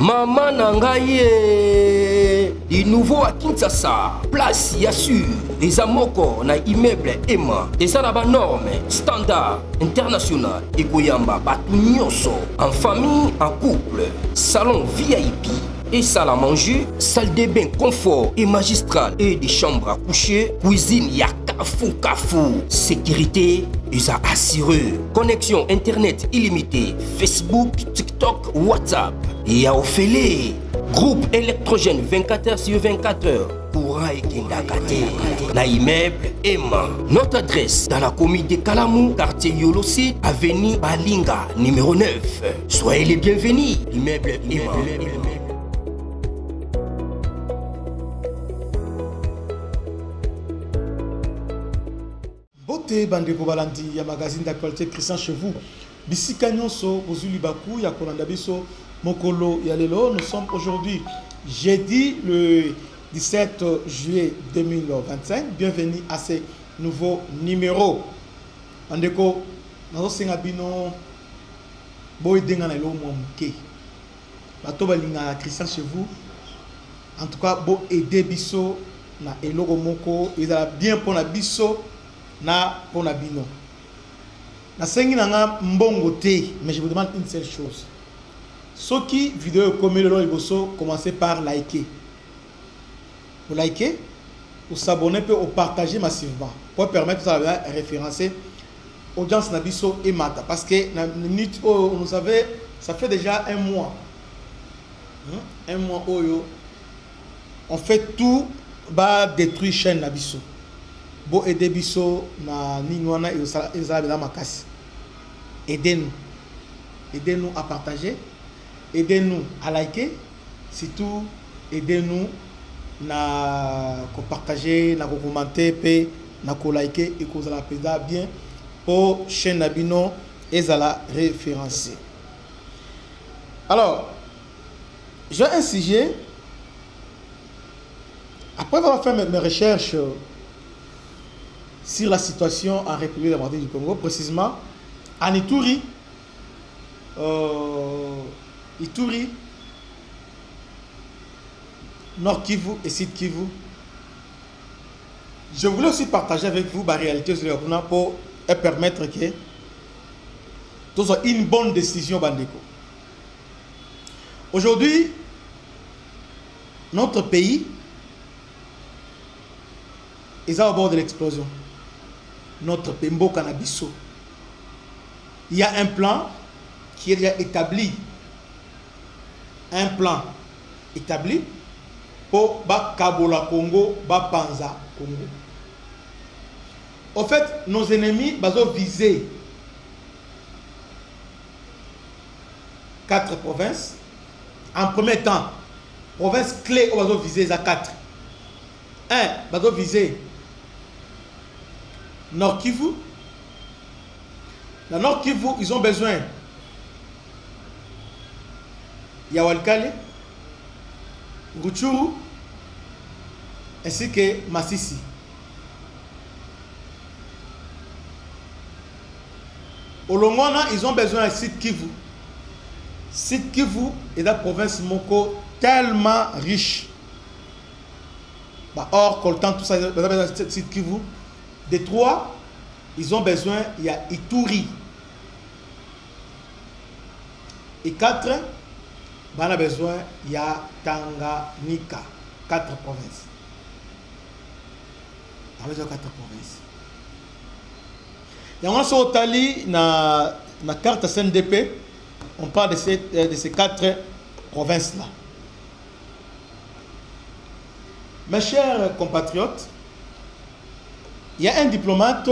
Maman Nangaye, du nouveau à Kinshasa, place Yassur, des amoko na immeuble Emma, des arabes normes, standard, international, et Goyamba, Batunyoso, en famille, en couple, salon VIP. Et salle à manger, salle de bain confort et magistral et des chambres à coucher, cuisine ya kafou, sécurité ils a assuré, connexion internet illimitée, Facebook, TikTok, WhatsApp et à Ophélie, groupe électrogène 24h/24h. Courant et Kindakate, na immeuble Emma. Notre adresse dans la commune de Kalamou, quartier Yolosi, avenue Balinga, numéro 9. Soyez les bienvenus, immeuble Emma. Beauté bandeko balandi ya magazine d'actualité Christian chez vous. Bisika nyonso ozuli baku ya kolanda biso mokolo ya lelo. Nous sommes aujourd'hui jeudi le 17 juillet 2025. Bienvenue à ce nouveau numéro. Bandeko nazo senga bino boy denga na lo momuke. Bato balinga Christian chez vous. En tout cas bo aider biso na eloko moko ezala bien pour na biso. Na pona bino na sengi nanga mbongo te, mais je vous demande une seule chose. Soki vidéo comme le liboso, commencez par liker. Vous likez, vous s'abonner ou partager massivement pour permettre ça de référencer audience nabiso et mata, parce que na minute oh, vous savez ça fait déjà un mois oyo on fait tout ba détruire chaîne nabiso. Bo aider biso na ningwana et ezala bela makasi. Aidez-nous à partager, aidez-nous à liker, surtout aidez-nous na ko partager, na ko commenter pe na ko liker et ko zala peda bien pour chaîne nabino ezala référencé. Alors, j'ai un sujet après avoir fait mes recherches sur la situation en République démocratique du Congo, précisément en Ituri, Nord Kivu et Sud Kivu. Je voulais aussi partager avec vous ma réalité pour permettre que tout soit une bonne décision bandeko. Aujourd'hui, notre pays est au bord de l'explosion. Notre Pembo Cannabiso. Il y a un plan qui est déjà établi. Un plan établi pour Kabola Congo, Panza Congo. En fait, nos ennemis ont visé 4 provinces. En premier temps, province clé, on va viser à 4. 1, on va viser Nord Kivu. Dans Nord Kivu, ils ont besoin Yawalkale, Rutshuru, ainsi que Masisi. Au Longona, ils ont besoin de Sud Kivu. Sud Kivu est la province Moko tellement riche. Or, coltant tout ça, ils ont besoin de Sud Kivu. De 3, ils ont besoin, il y a Ituri. Et 4, on a besoin, il y a Tanganyika. 4 provinces. On a besoin de 4 provinces. Et on a sur Otali, na carte CNDP, on parle de ces 4 provinces-là. Mes chers compatriotes, il y a un diplomate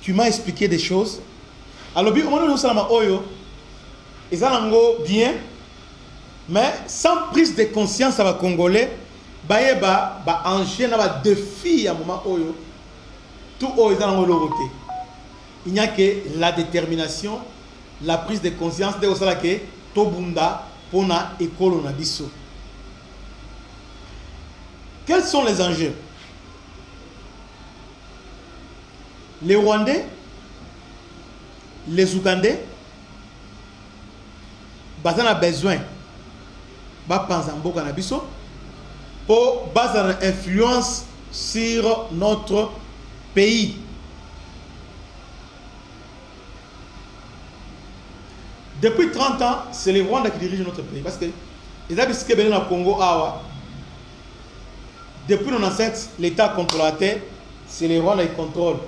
qui m'a expliqué des choses. Alors, nous sommes ils ont bien, mais sans prise de conscience à la Congolais, il y a un défi à un moment où tout il n'y a que la détermination, la prise de conscience de que Tobunda Pona et Kolonabiso. Quels sont les enjeux? Les Rwandais, les Ougandais, ils ont besoin Bapanzambo Kanabiso pour baser une influence sur notre pays. Depuis 30 ans, c'est les Rwandais qui dirigent notre pays. Parce que les habitants qui sont au Congo, depuis 1997, l'État contrôle la terre, c'est les Rwandais qui contrôlent.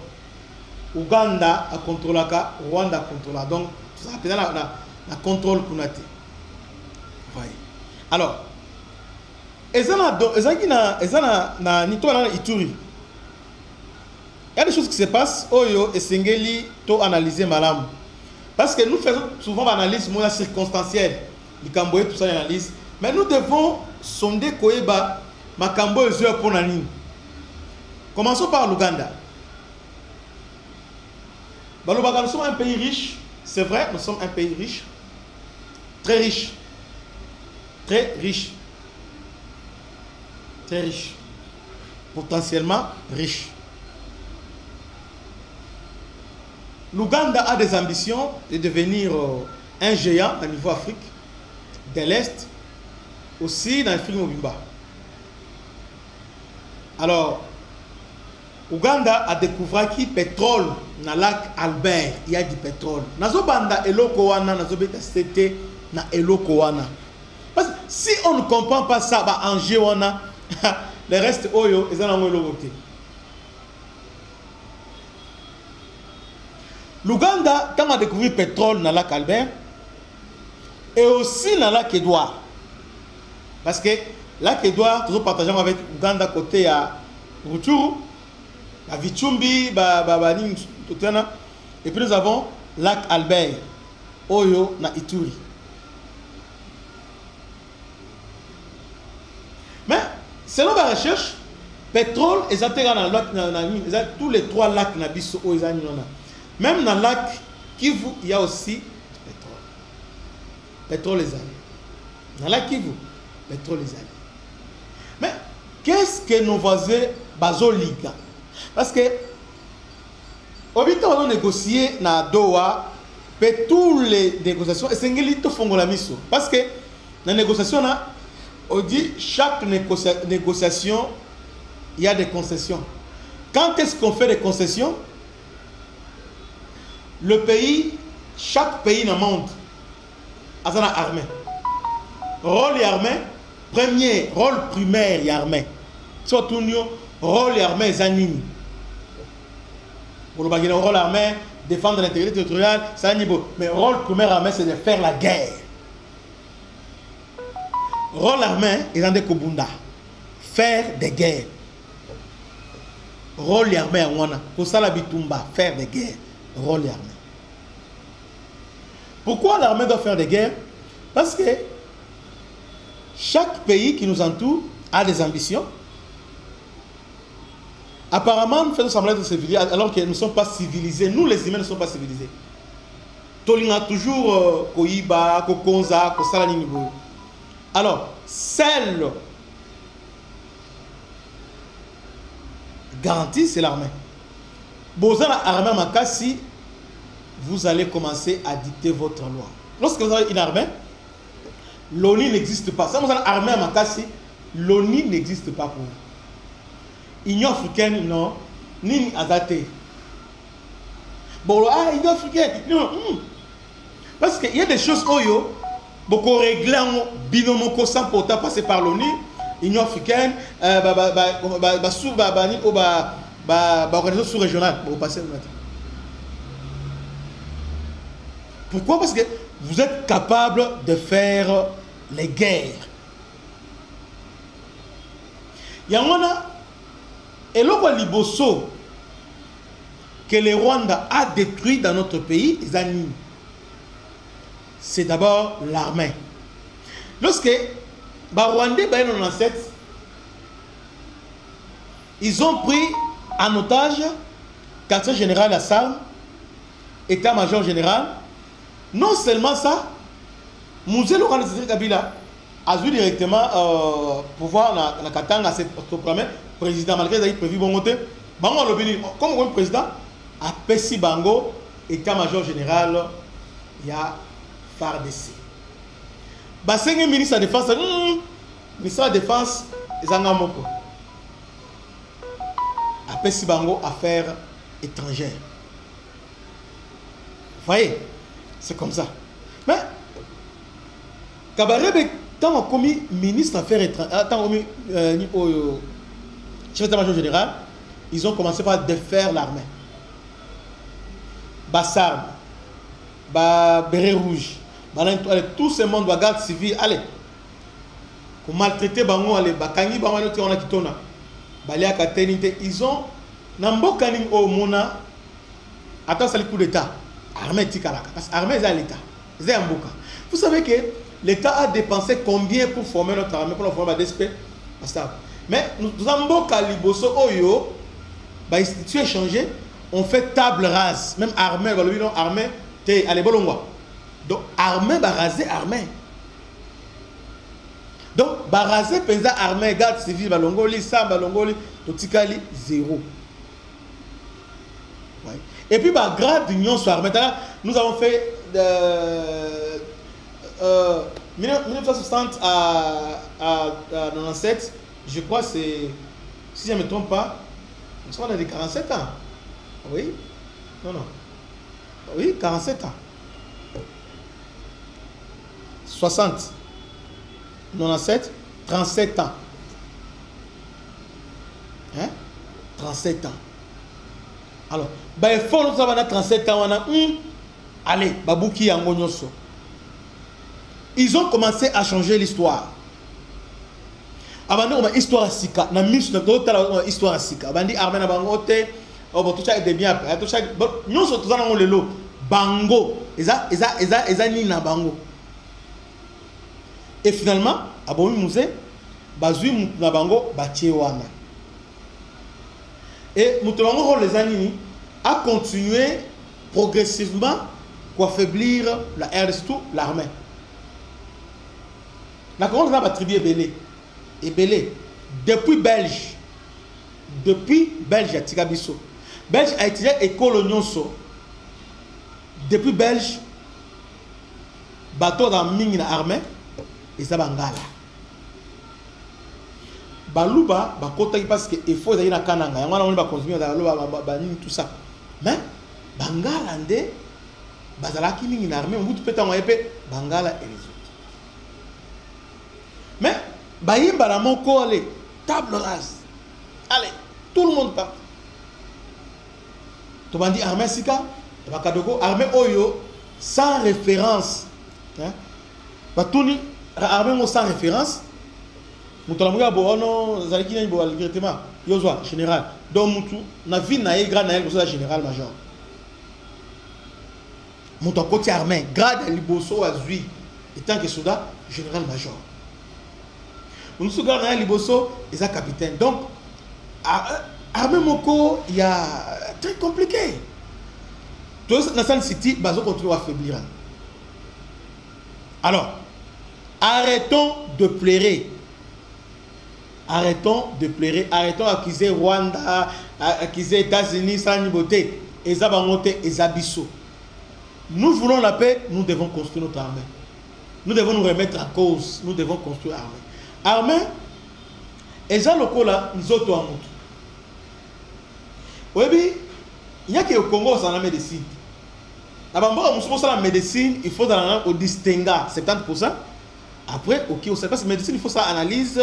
Ouganda a contrôlé, Rwanda a contrôlé. Donc, ça appelle la contrôle qu'on a. Alors, il y a des choses qui se passent, et Sengeli to analyser malam. Parce que nous faisons souvent l'analyse circonstancielle, du Camboye, tout ça, l'analyse. Mais nous devons sonder Koeba, Makambo et Zio Ponani. Commençons par l'Ouganda. Nous sommes un pays riche, c'est vrai, nous sommes un pays riche, très riche, très riche, très riche, potentiellement riche. L'Ouganda a des ambitions de devenir un géant au niveau Afrique, de l'Est, aussi dans l'Afrique Mobimba. Alors, Ouganda a découvert qu'il y a du pétrole dans le lac Albert. Il y a du pétrole. Nazo banda eloko wana, nazo beta c'était na eloko wana. Parce que si on ne comprend pas ça, bah en wana, le reste oyo, ils ont eloko te. L'Ouganda, quand on a découvert le pétrole dans le lac Albert, et aussi dans le lac Édouard. Parce que le lac Édouard, toujours partageons avec l'Ouganda côté à Rutshuru, à Vichumbi, et puis nous avons le lac Albert, Oyo, na Ituri. Mais, selon la recherche, pétrole, ils ont tous les trois lacs Nabiso, même dans le lac Kivu, il y a aussi du pétrole. Pétrole les années. Dans le lac Kivu, pétrole les années. Mais qu'est-ce que nos voisins basoliga? Parce que au bout on a négocié dans Doha, mais toutes les négociations, et c'est un peu fongo la mission. Parce que dans la négociation, on dit chaque négociation, il y a des concessions. Quand est-ce qu'on fait des concessions? Le pays, chaque pays dans le monde a une armée. Rôle et armée, premier, rôle primaire et armée. Surtout nous, rôle et armée, zanini. Pour le rôle armé, défendre l'intégrité territoriale, c'est un niveau. Mais rôle primaire armé, c'est de faire la guerre. Rôle armé, ils ont des kobunda. Faire des guerres. Rôle et armé, pour ça la bitumba, faire des guerres. Rôle et armé. Pourquoi l'armée doit faire des guerres? Parce que chaque pays qui nous entoure a des ambitions. Apparemment, nous faisons semblant de civiliser alors que nous ne sommes pas civilisés. Nous, les humains, ne sommes pas civilisés. Tolina toujours Koiba, Kokonza, Kosalani. Alors, celle garantie, c'est l'armée. Bozan armée Makassi, vous allez commencer à dicter votre loi. Lorsque vous avez une armée, l'ONU n'existe pas. Si vous avez une armée à Makassi, l'ONU n'existe pas pour vous. Union africaine, non. Ni Azate. Bon, Union africaine, non. Parce qu'il y a des choses, oyo, beaucoup réglées en binomoko sans pourtant passer par l'ONU. Union africaine, organisation sous-régionale. Pourquoi? Parce que vous êtes capable de faire les guerres. Il y a un et le Liboso que le Rwanda a détruit dans notre pays, c'est d'abord l'armée. Lorsque les Rwandais, ils ont pris en otage quartier général Assam, état-major général. Non seulement ça, Mouzé Laurent Kabila a vu directement pouvoir dans la Katanga, c'est le premier président, malgré qu'il a prévu bon côté. Bango le comme le président, a Pessi Bango, état-major général, il y a FARDC. basengi ministre de la défense ministre de la défense ezanga moko apesi bango affaires étrangères. Vous voyez, c'est comme ça. Mais Kabarebe tant on commis ministre affaires étrangères, tant commis chef d'état-major général, ils ont commencé par défaire l'armée. Bassarme, béret rouge, tout ce monde de garde civile, allez, pour maltraiter bango, allez, bakangi bango, on a kitona, balia katenite, ils ont nambokaning au mona, attends, c'est le coup d'état, armée tikalaka, parce que l'armée c'est l'état, c'est un boka. Vous savez que l'État a dépensé combien pour former notre armée, pour la former à DSP, mais nous avons Kaliboso Oyo, l'institut est changé, on fait table rase, même armée, armée, allez, bolongwa. Donc, armée, raser armée. Donc, raser, penza armée, garde civile, balongoli, ça, balongoli, totikali, zéro. Ouais. Et puis, grade d'union sur armée, nous avons fait 1960 à 97, je crois, c'est, si je ne me trompe pas, nous sommes dans les 47 ans. Oui? Non, non. Oui, 47 ans. 60, 97, 37 ans. Hein? 37 ans. Alors, il faut que nous avons 37 ans. Allez, Babouki Angonyoso. Ils ont commencé à changer l'histoire. Avant on a histoire sika, na mis na d'autres histoire sika. Avant dit armée na bango te, oh tout ça est bien après. Tout ça, nous sommes tous dans le lot. Bango, eza ni na bango. Et finalement, abomi musée, bazui na bango batiewana. Et mutubango les anini a continué progressivement pour affaiblir la RDC, l'armée. La Congo n'a pas tribu Ebélé. Ebélé, depuis Belge, à Tigabiso. Belge a étudié école Nyonso. Depuis Belge, bateau dans mine na armée, et ça bangala. Baluba, bakota parce que il faut aller na Kananga. Y a on va consommer tout ça. Mais bangala ndé, bazalaki mine na armée, on vous peut en épée, bangala et les autres. Mais Bayimba la moko allez, table rase. Allez, tout le monde part. Tu m'as dit armée sika, armée oyo sans référence. Hein? Batuni armée sans référence. Mutalamuga bo non zaliki na bo directement. Yozwa général. Donc mutu na vie na e grade na e ça général major. Mutu côté armée, grade liboso azui étant que soldat général major. Nous sommes dans Liboso, ils sont capitaine. Donc, armée Moko, il y a très compliqué. Tous dans cette city, ils continuent à affaiblir. Alors, arrêtons de pleurer. Arrêtons de pleurer. Arrêtons d'accuser Rwanda, accuser États-Unis, sans beauté. Ezabangote, Ezabiso. Nous voulons la paix, nous devons construire notre armée. Nous devons nous remettre en cause. Nous devons construire l'armée. Armée, et ça le cola, nous autres en moto. Oui, il y a que au Congo, c'est la médecine. La médecine, il faut au distinguer 70%. Après, ok, on sait pas si médecine, il faut ça analyse.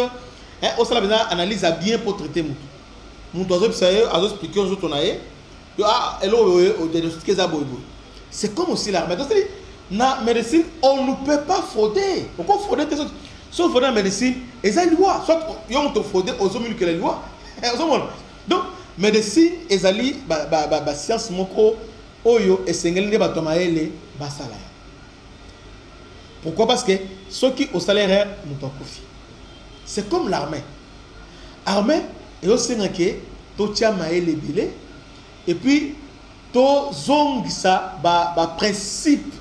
On sait la analyse à bien pour traiter moto. Moto, on a expliqué aux autres, on a c'est comme aussi l'armée. Donc, la médecine, on ne peut pas frauder. Pourquoi frauder tes autres? Si on fraude en médecine, il y a une loi. Soit on te fraude aux hommes que les lois. Donc, médecine, il y a une science moko, oyo, et c'est un batomaele, basala. Pourquoi? Parce que ceux qui au salaire, nous t'en confient. C'est comme l'armée. L'armée, et aussi, tu tiens maele bilé, et puis, tu zong ça, principe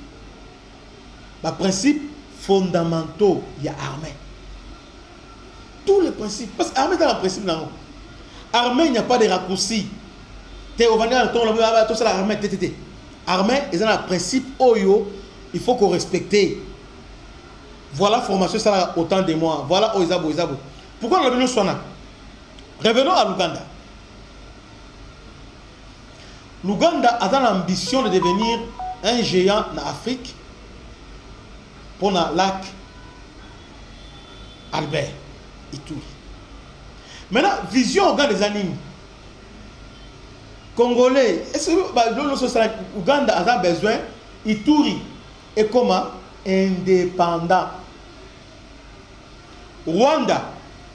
fondamentaux, il y a armée. Tous les principes. Parce que l'armée est dans le principe. Armée, il n'y a pas de raccourci. Armée, il y a un principe, il faut qu'on respecte. voilà formation ça autant de mois, voilà Oizabo. Pourquoi on a besoin de Swana? Revenons à l'Ouganda. L'Ouganda a l'ambition de devenir un géant en Afrique pour le lac Albert Ituri. Maintenant, vision Ouganda des animes. Congolais, est-ce que l'Ouganda a besoin Ituri et comment indépendant. Rwanda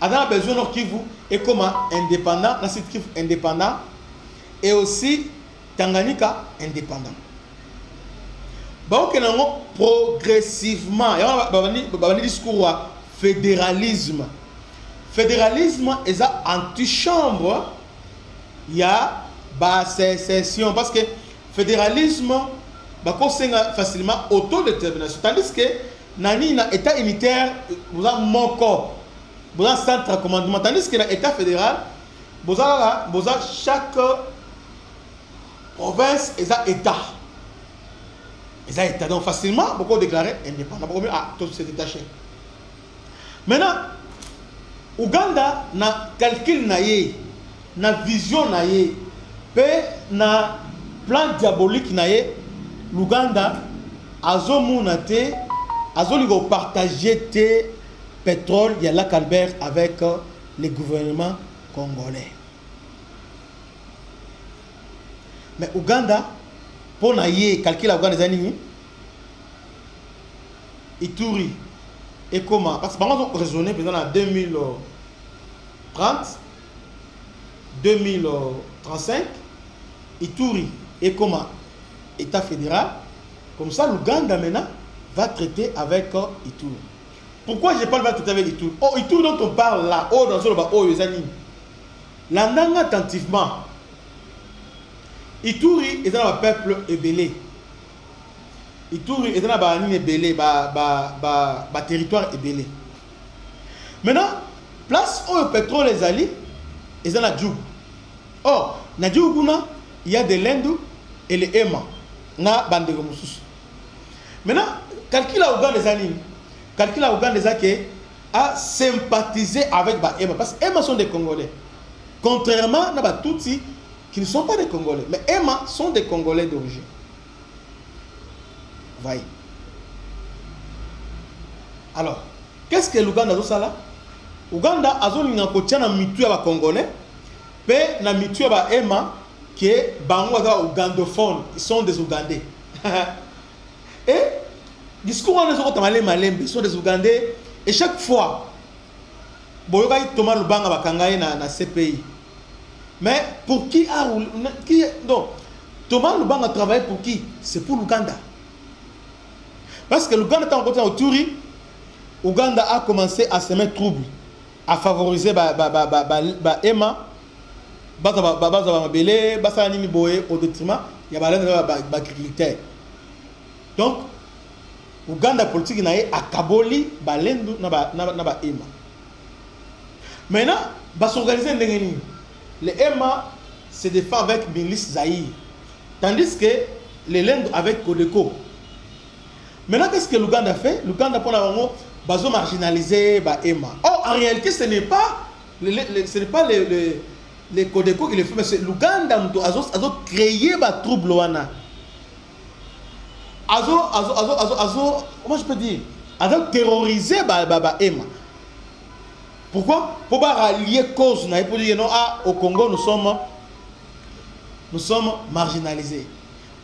a besoin de Kivu et comment indépendant, la Kivu indépendant et aussi Tanganyika indépendant. Donc progressivement, il y a un discours fédéralisme. Fédéralisme est anti-chambre, il y a une sécession parce que fédéralisme est facilement autodétermination. Tandis que Nani na état unitaire, vous avez mon corps, vous avez centre de commandement. Tandis que l'état fédéral, vous avez chaque province et état. Donc facilement, beaucoup déclaré indépendant. Tout s'est détaché. Maintenant, Ouganda na calcul naïe, na vision naïe, na plan diabolique naïe, l'Ouganda a partagé le pétrole, il y a lac Albert avec le gouvernement congolais. Mais Ouganda, pour naïe, calcul à Ouganda des années, Ituri, et comment? Parce que par exemple, on raisonne en 2030, 2035, Ituri, et comment? État fédéral. Comme ça, l'Ouganda maintenant va traiter avec Ituri. Pourquoi je parle de traiter avec Ituri? Oh, Ituri dont on parle là, oh, dans le bas, oh, les animes. L'andang attentivement. Ituri est dans le peuple ébélé. Ituri est dans le territoire ébélé. Maintenant, place où le pétrole est allé, est dans la Djoub. Or, dans la Djoub, il y a des Lendu et les Ema. Na Bandego Moussous. Maintenant, calcul à Ouganda des animes. Calcul à Ouganda des animes a sympathisé avec Ema. Parce que Ema sont des Congolais. Contrairement à Tutsi, qui ne sont pas des Congolais. Mais Ema sont des Congolais d'origine. Voyez. Alors, qu'est-ce que l'Ouganda a fait là? Ouganda a fait un côté de mitu à Congolais, et na mitu à Ema, qui est ougandophone. Ils sont des Ougandais. Et, discours en ils sont des Ougandais. Et chaque fois, Thomas Lubanga va kangaye na CPI. Mais pour qui a donc Thomas Lubanga travaille pour qui? C'est pour l'Ouganda. Parce que l'Ouganda est en côté au Turi, l'Ouganda a commencé à se mettre trouble, à favoriser Ema, au détriment il y a l'agriculteur. Donc, l'Ouganda politique est à Kaboli, Balendu, Ema. Maintenant, va s'organiser les Ema se défendent avec Milice Zaïre, tandis que les Lendu avec Kodeko. Maintenant, qu'est-ce que l'Ouganda a fait? L'Ouganda pour la bazo marginalisé Ema. Or, en réalité, ce n'est pas les Kodeko qui le font, mais c'est l'Ouganda qui a créé des troubles. Comment je peux dire? A terrorisé Ema. Pourquoi? Pour rallier cause. Pour dire non, au Congo, nous sommes marginalisés.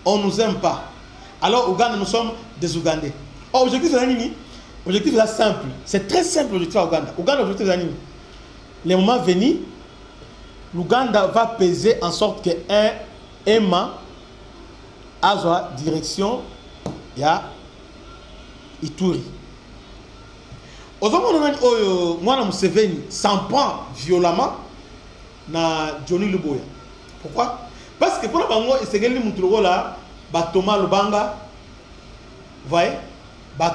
On ne nous aime pas. Alors, au Ouganda, nous sommes des Ougandais. Oh, l'objectif est simple. C'est très simple l'objectif à Ouganda. Ouganda, l'objectif est simple. Le moment venu, l'Ouganda va peser en sorte que un Ema a sa direction, il y a Ituri. Moi, Museveni s'en prend violemment na Johnny Luboya. Pourquoi? Parce que pour le Bango, c'est que là, Thomas Lubanga, voyez,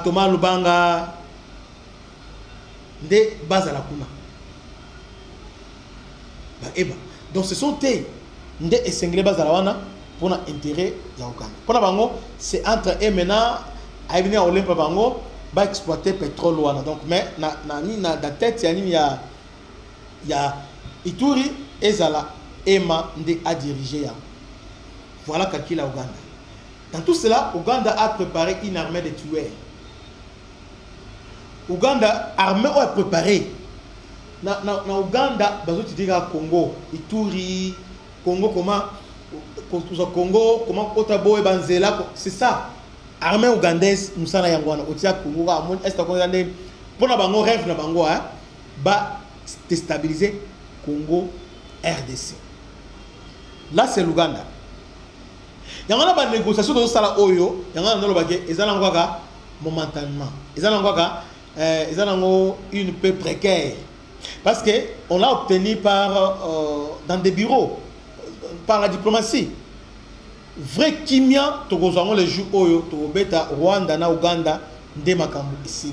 Thomas Lubanga, de Bazalakuna. Donc ce sont eux qui sont Bazalawana pour l'intérêt de Ouganda. Pour le Bango, c'est entre eux maintenant, à venir au Olympe Bango, va exploiter pétrole wana. Donc mais na tête il y a Ituri ezala Ema Nde a dirigé ya. Voilà calcul à Ouganda. Dans tout cela, Ouganda a préparé une armée de tueurs. Ouganda armée a préparé. Na Ouganda, bazo tu dis Congo, Ituri, Congo comment Otabo et Banzela, c'est ça. Armée ougandaise, nous sommes yangwana, otia Congo, est-ce que pour na bango rêve na bango ba déstabiliser Congo RDC. Là c'est l'Ouganda. Yangwana ba négociation de sala oyo, yangwana no lobake ezala ngwaka momentanément. Ezala ngwaka une peu précaire. Parce que on l'a obtenu par dans des bureaux, par la diplomatie. Vrai kimia, tokozango les jours oyo, tokobeta Rwanda na Uganda nde makambo ici.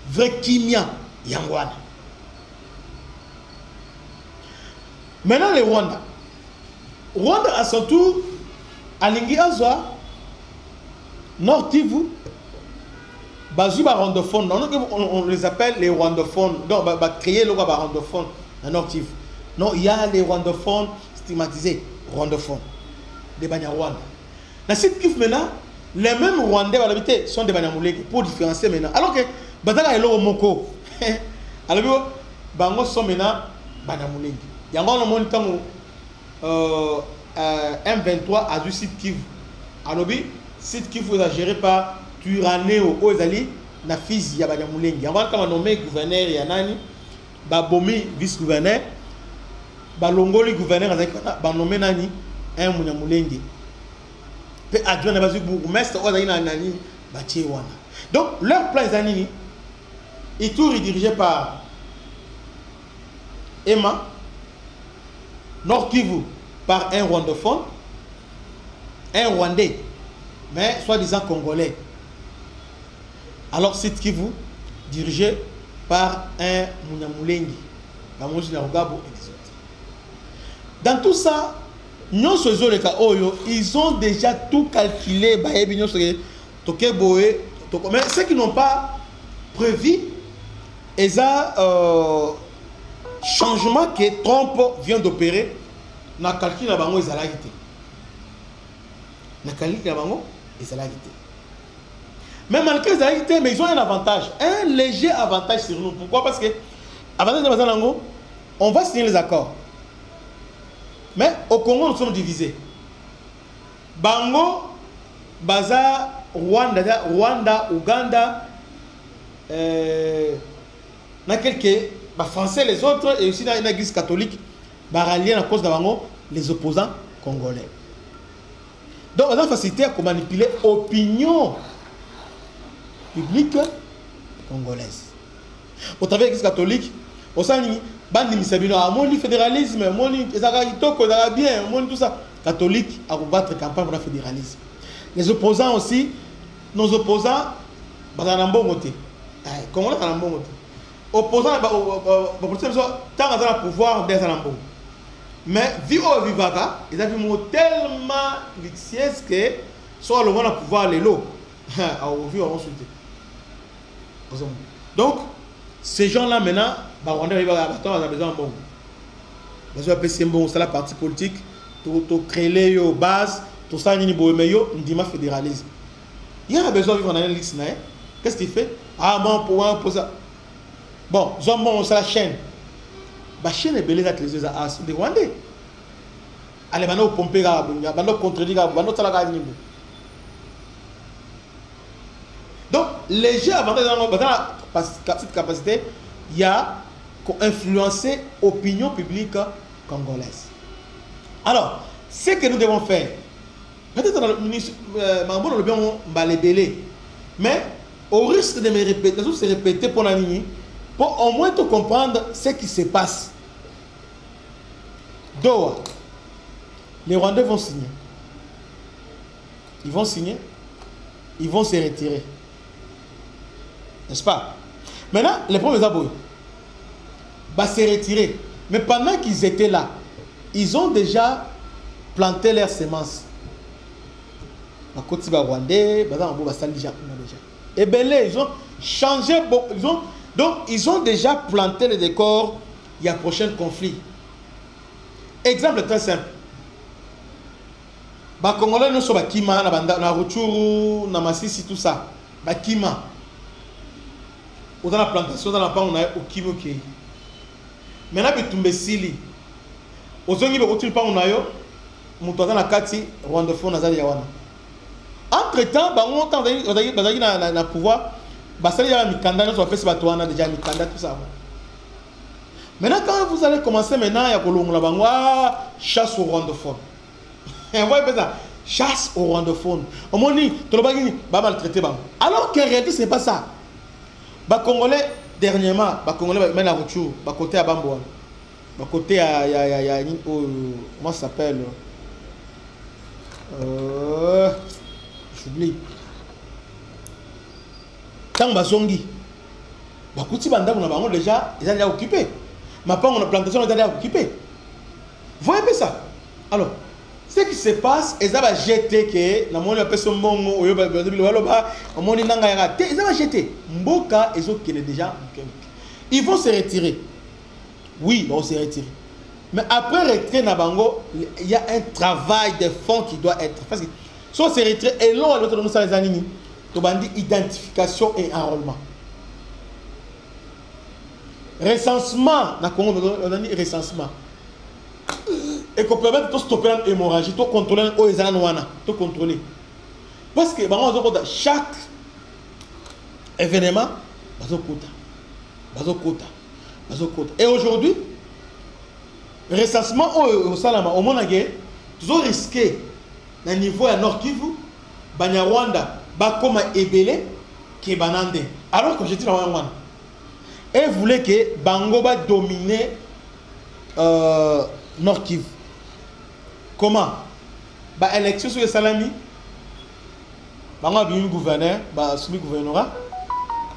Vrai kimia yangwana. Maintenant les Rwanda. Rwanda à son tour, alingi azwa Nord Kivu. On les appelle les rwandophones. Donc, on va créer le rwandophone en Nord Kivu. Non, il y a les rwandophones stigmatisés. Rwandophones. Des Banyarwanda. Dans cette Kivu maintenant, les mêmes Rwandais sont des Banyamuleke pour différencier maintenant. Alors que, Badala et Loro Moko. Alors, Bango sont maintenant Banyamuleke. Il y a un moment où M23 a du site Kivu. Alors, site Kivu est géré par Turané au Ozali, na fils ya Banyamulenge. Yangwana kama nommé gouverneur ya nani, babomi vice-gouverneur, balongoli gouverneur azaki ba nommé nani un Munyamulenge. Pe adjoint na bazu bourgmestre ozali na nani batie wana. Donc leur plan est nini? Ituri dirigé par Ema, Nord Kivu par un rwandophone, un Rwandais, mais soi-disant congolais. Alors, c'est Kivu, dirigé par un Munyamulengi, et les autres. Dans tout ça, ils ont déjà tout calculé. Mais ceux qui n'ont pas prévu, ils ont changement que Trump vient d'opérer, na calcul na bango ezalaki. Na calcul na bango ezalaki. Mais malgré ça, mais ils ont un avantage, un léger avantage sur nous. Pourquoi? Parce que, avantage de Bazanango, on va signer les accords. Mais au Congo, nous sommes divisés. Bango, Baza, Rwanda, Ouganda, na quelques Français, les autres, et aussi dans une église catholique, ralliés à cause de Bango, les opposants congolais. Donc, on a facilité à manipuler l'opinion publique congolaise. Au travers de l'Église catholique, au sein de mon fédéralisme, mon bien, tout ça. Catholique à combattre campagne pour le fédéralisme. Les opposants aussi, nos opposants, Congolais dans le opposants, tant qu'ils ont le pouvoir des Anambongo. Mais vu au Vivaka, ils ont vu tellement luxueux que soit le monde a pouvoir les lots. Donc, ces gens-là maintenant, on a besoin de bon. C'est la partie politique, pour créer les bases, tout ça, on dit fédéralisme. Il y a besoin de vivre dans une liste. Qu'est-ce qu'il fait? Ah bon, pour ça. Bon, c'est la chaîne. La chaîne est belle avec les yeux à des Rwandais. Allez, maintenant, pomper, maintenant, contredire, maintenant, ça la gagne. Donc, léger avantage dans cette capacité, il y a influencer l'opinion publique congolaise. Alors, ce que nous devons faire, peut-être dans le ministre, mais au risque de me répéter, de se répéter pour au moins te comprendre ce qui se passe. Doha, les Rwandais vont signer. Ils vont signer, ils vont se retirer. N'est-ce pas? Maintenant, les premiers abonnés vont se retirer. Mais pendant qu'ils étaient là, ils ont déjà planté leurs semences. La côte rwandais, déjà. Et belé, ils ont changé beaucoup. Donc, ils ont déjà planté le décor. Il y a prochain conflit. Exemple très simple. Bah, Congolais, nous sommes à Kima, na Rutshuru, na Masisi, tout ça. Bah, Kima. Dans la plantation, dans la part, on a au Kimoke. Maintenant, Bitumbe Sili. Aux gens qui ne pas on a yo, Moutouazan la Kati, Rwandophone, Nazali Yawana. Entre-temps, on a na pouvoir. Il y a Mikanda, nous avons fait ce bateau, on a déjà Mikanda, tout ça. Maintenant, quand vous allez commencer, maintenant, il y a Kolongla, chasse au rwandophone. Vous voyez ça? Chasse au rwandophone. On m'a dit, tu vas maltraiter. Alors qu'en réalité, ce n'est pas ça. Les Congolais, dernièrement, les Congolais, même la Rutshuru, les côté à Bamboa, les côté à. Comment ça s'appelle? J'oublie. Tant Bazongi. Bakouti Banda, on a déjà, ils sont déjà occupés. Ma part, on a plantation, ils sont déjà occupés. Vous voyez ça? Alors, ce qui se passe, ils ont jeté que, dans mon personne, ils ont jeté. Mboka, ils ont déjà. Ils vont se retirer. Oui, ils vont se retirer. Mais après retrait Nabango, il y a un travail de fond qui doit être. Parce que si on se retire, et l'on l'autre nous les animés, on dit identification et enrôlement. Recensement, on a dit recensement. Et qu'on permet de stopper l'hémorragie, de contrôler de contrôler. Parce que chaque événement, et aujourd'hui, recensement au Salama, au Monagé, ils ont risqué, au niveau à Nord Kivu, Banyarwanda, Bakoma Ebele, qui Banande. Alors que j'étais dans Rwanda. Et voulait que Bango va dominer Nord Kivu. Comment? Bah, élection sur le Salami, Bango a bien gouverneur, bah, sous gouvernorat,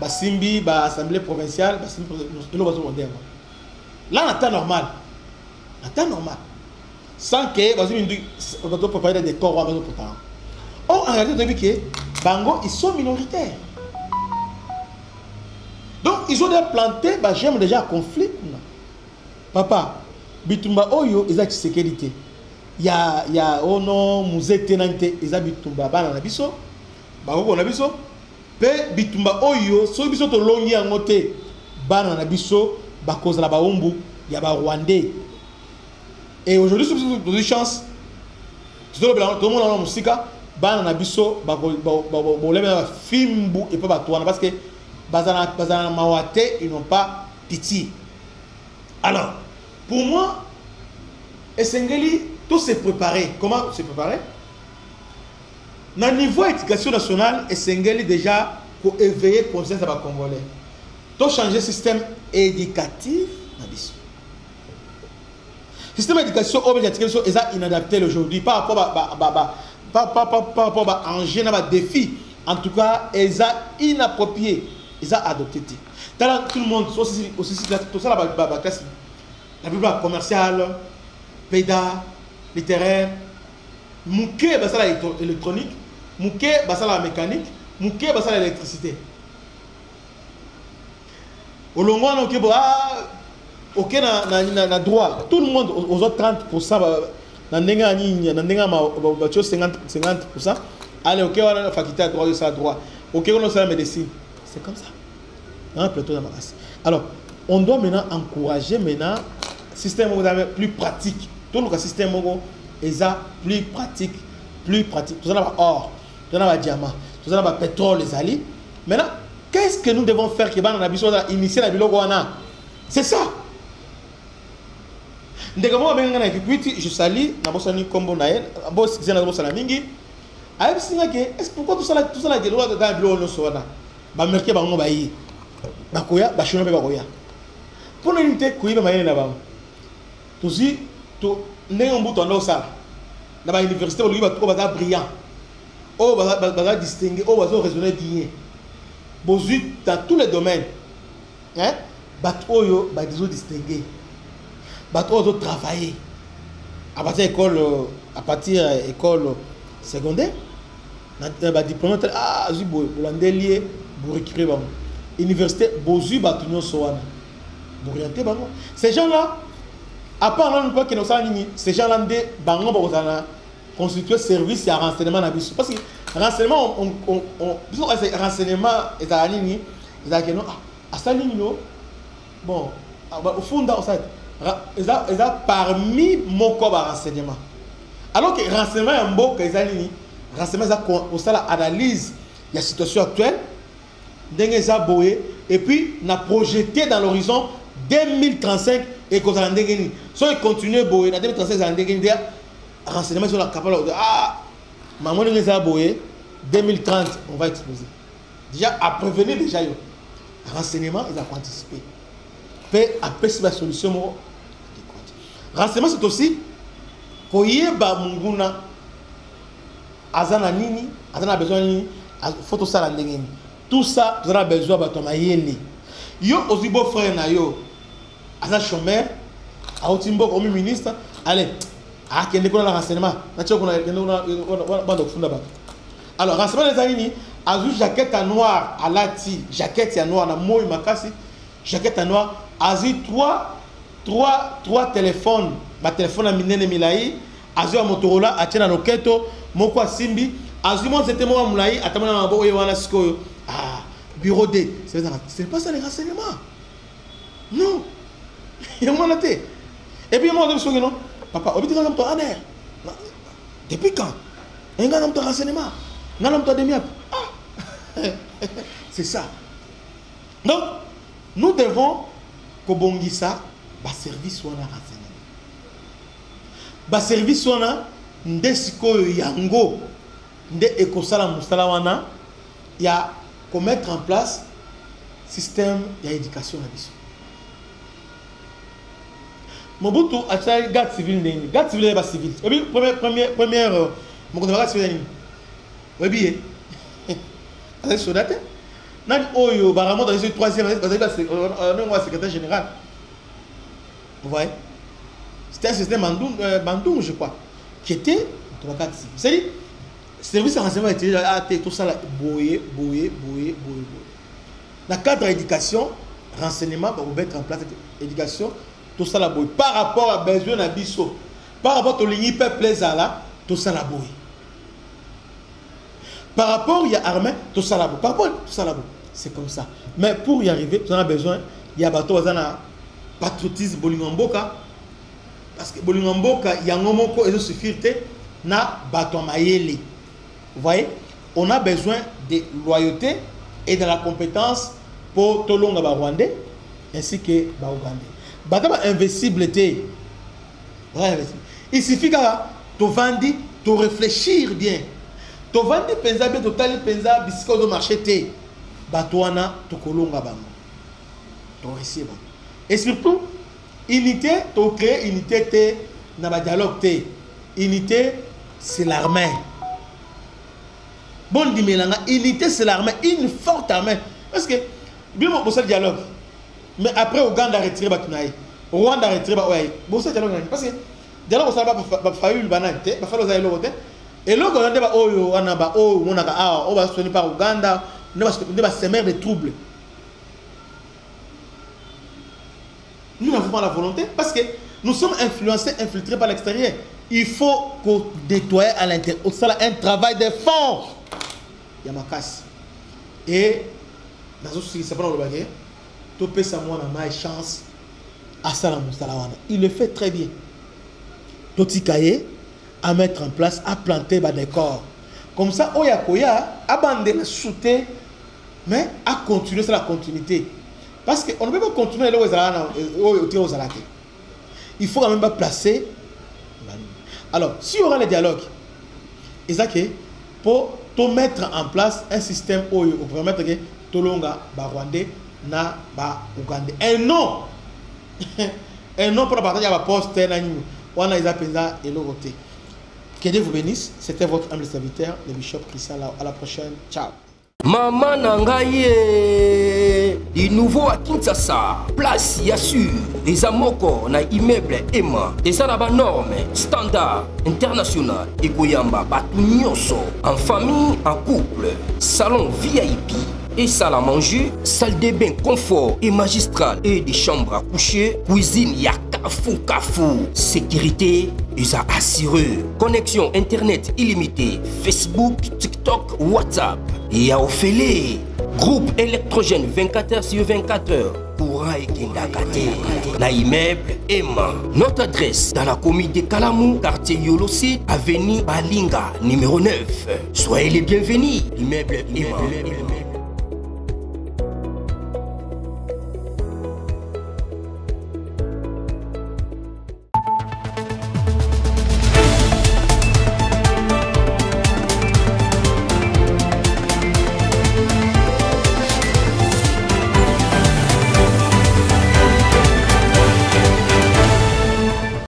bah, Simbi, bah, assemblée provinciale, bah, Simbi, là, on attend normal. En temps normal. Sans que on doit préparer des corps à or, en réalité, depuis que Bango, ils sont minoritaires. Donc, ils ont déjà planté, bah, j'aime déjà un conflit. Papa, Bitumba Oyo, ils ont une sécurité. Il y a, oh non, Mouzé Tenante, ils ont Bitumba, Banana Biso, Bango Nabiso, Pe Bitumba Oyo, so Biso to longi en moté, Banana Biso, Bakoz la Baumbu, il y a Rwandais. Et aujourd'hui, si vous avez une chance, tout le monde a la musique, Banana Biso, Fimbu et pas Batouana, parce que Bazana Mawate, ils n'ont pas pitié. Alors, pour moi, Essengeli, tout s'est préparé. Comment s'est préparé? Dans le niveau d'éducation nationale, Essengeli déjà pour éveiller la conscience des Congolais. Tout changer le système éducatif. Le système d'éducation est inadapté aujourd'hui par rapport à un défi. En tout cas, ils sont inappropriés. Ils ont adopté. Tout le monde, aussi tout ça, la classe, la plupart commerciale, péda, littéraire, mouké, ça l'électronique, mouké, ça la mécanique, mouké, ça l'électricité. Au long ok, na droit, tout le monde aux autres 30%, na 50%, allez, ok, on a la faculté à droit de ça, droit, ok, on a la médecine. C'est comme ça. Alors, on doit maintenant encourager maintenant le système plus pratique. Tout le système est plus pratique, plus pratique. Tout ça là or, tout ça là diamant, tout ça là pétrole les alliés. Maintenant, qu'est-ce que nous devons faire qui va dans la mission initier la bilan c'est ça. Je salue, je combo naël, est-ce pourquoi tout ça là de droit dans le bureau là ba merke ba ngoba yi ba koya ba shino be ba koya pour l'unité kuiba mayene na ba tozi to ndenge mbuto ndo sala na ba université ba luba to ba brillant oh ba distinguer oh ba raisonner bien bozu dans tous les domaines hein ba oyo ba distinguer ba oyo travailler à partir école secondaire ba diplôme ah zibo landelier vous récupérez bango. Université Bozu Batunyo Soana. Vous orientez bango. Ces gens-là, à part non pas que nous sommes ces gens-là de bango bozana constituer service et renseignement na biso. Parce que renseignement renseignement est à nini, est à que non à ça nini bon au fond dans ça ils a parmi moko ba renseignement. Alors que renseignement est mboka est à nini, renseignement ça au ça analyse la situation actuelle ndenge za boye et puis na projeté dans l'horizon 2035 et qu'on a ndenge so il continue boye na 2035 za ndenge ndia renseignement sur la capable de maman ndenge za boye 2030 on va exploser. Déjà à prévenir déjà yo renseignement ils ont anticipé peut appeler la solution mo renseignement c'est aussi pour yeba munguna azana nini azana besoin nini faut tout ça la ndenge. Tout ça, vous avez besoin de votre mayele. Yo, aussi beau frère na yo, asa chômeur, a otimbo comme ministre, allez, ah, qui est le renseignement. Alors, renseignement les amis, azu jaquette à noir, à lati, jaquette à noir, na moi makasi, jaquette à noir, azu trois téléphones, ma téléphone à minene milai, azu à Motorola, a tiena loketo, moko simbi, azu mon c'était moi mulai, atamana mabo yewana sikoyo. Ah, bureau D, c'est pas ça les renseignements. Non. Il y a un été. Et puis, moi, je me suis dit, non, papa, on va dire, depuis quand? Un gars n'a renseignement. Un gars n'a demi-app. Ah, c'est ça. Donc, nous devons, que ça, le service soit un renseignement. Le service soit un ndesiko yango, nde ekosala musala wana, il y a pour mettre en place système d'éducation à biso. Mobutu a fait garde civile ndenge. Garde civile est pas civil. Et puis première mon garde civile. Oui bien. Avec soldat. Nan oyo baramo dans le troisième année parce que c'est secrétaire général. Vous voyez? C'était un système Bandung je crois qui était dans la garde civile. C'est-à-dire service de renseignement était tout ça là boyer. Dans le cadre d'éducation, renseignement va mettre en place l'éducation, tout ça là boyer. Par rapport à besoin d'abisso, par rapport à l'union peuple là, tout ça là boyer. Par rapport il y a armée, tout ça là boyer. Par rapport tout ça là boyer. C'est comme ça. Mais pour y arriver, on a besoin, il y a bateau à patriotisme Bolingamboka parce que Bolingamboka il y a un moment où il suffit na bateau mayele. Vous voyez, on a besoin de loyauté et de la compétence pour tout le monde rwandais ainsi que ougandais. Batama invincible. Il suffit que tu vendi, tu réfléchir bien. Tu vendi pensa bien, tu tali pensa bisiko do marché te. Batouana tu kolonga bango. Tu réussis bango. Et surtout, unité, tu crées unité te na ba dialogue te. Unité, c'est l'armée. Bon dimelanga, unité c'est l'armée, une forte armée. Parce que, bien bon le dialogue. Mais après, Ouganda a retiré Batunaï. Rwanda a retiré Batunaï. Bon c'est dialogue. Parce que, dialogue, ça va faire une banane, va faire les aïeux. Et là, on a dit, oh, on a dit, oh, on va se tenir par Ouganda, on va semer des troubles. Nous n'avons pas la volonté parce que nous sommes influencés, infiltrés par l'extérieur. Il faut qu'on nettoie à l'intérieur. C'est un travail de fond. Il y a ma casse. Et dans ce qui s'appelle le bagage, tu peux savoir ma chance à Salam Salawana. Il le fait très bien. Totikaye à mettre en place, à planter des décors. Comme ça, Oyakoya abandonne la soute, mais à continuer, c'est la continuité. Parce qu'on ne peut pas continuer aux Zalate. Il faut quand même pas placer. Alors, si on aura le dialogue, pour tout mettre en place un système où on peut mettre que tout le monde Rwandais na ba Ougandais. Un nom pour la partage à la poste, on a les appenza et l'autre. Que Dieu vous bénisse. C'était votre humble serviteur, le Bishop Christian. À la prochaine. Ciao. Maman Nangaye, du nouveau à Kinshasa, place Yassur, des amoko na immeuble Emma, des arabes normes, standard, international, et Goyamba, Batunyoso, en famille, en couple, salon VIP, et salle à manger, salle de bain confort et magistrale et des chambres à coucher, cuisine ya kafou. Sécurité ils a assuré. Connexion internet illimitée, Facebook, TikTok, WhatsApp. Et à Ophélie, groupe électrogène 24h/24h. Courant et Kindakate. Na immeuble Emma. Notre adresse dans la commune de Kalamou, quartier Yolosi, avenue Balinga, numéro 9. Soyez les bienvenus. Immeuble Emma.